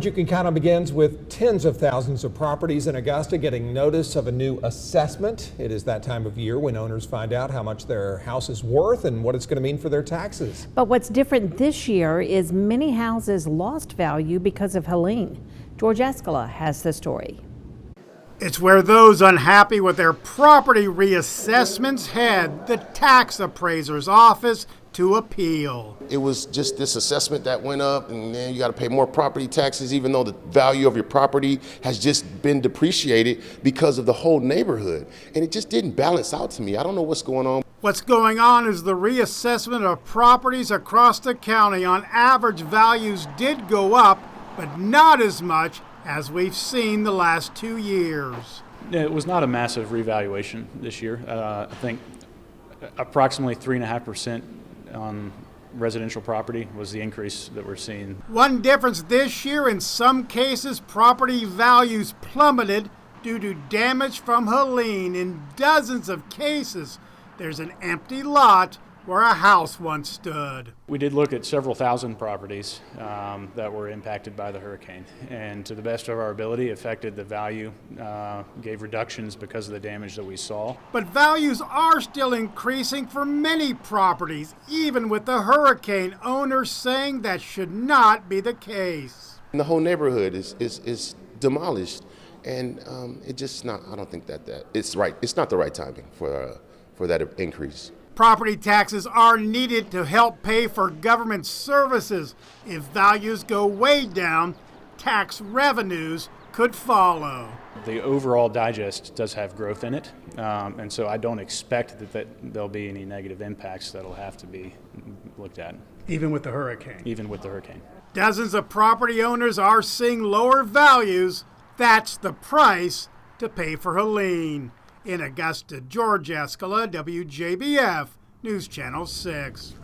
Coverage you can count on begins with tens of thousands of properties in Augusta getting notice of a new assessment. It is that time of year when owners find out how much their house is worth and what it's going to mean for their taxes. But what's different this year is many houses lost value because of Helene. George Escala has the story. It's where those unhappy with their property reassessments head the tax appraiser's office to appeal. It was just this assessment that went up, and then you got to pay more property taxes, even though the value of your property has just been depreciated because of the whole neighborhood. And it just didn't balance out to me. I don't know what's going on. What's going on is the reassessment of properties across the county. On average, values did go up, but not as much as we've seen the last 2 years. It was not a massive revaluation this year. I think approximately 3.5% on residential property was the increase that we're seeing. One difference this year, in some cases, property values plummeted due to damage from Helene. In dozens of cases, there's an empty lot where a house once stood. We did look at several thousand properties that were impacted by the hurricane, and to the best of our ability affected the value, gave reductions because of the damage that we saw. But values are still increasing for many properties, even with the hurricane. Owners saying that should not be the case. And the whole neighborhood is demolished, and it just not. I don't think that it's right. It's not the right timing for that increase. Property taxes are needed to help pay for government services. If values go way down, tax revenues could follow. The overall digest does have growth in it, and so I don't expect that there'll be any negative impacts that'll have to be looked at. Even with the hurricane? Even with the hurricane. Dozens of property owners are seeing lower values. That's the price to pay for Helene. In Augusta, George Escala, WJBF, News Channel 6.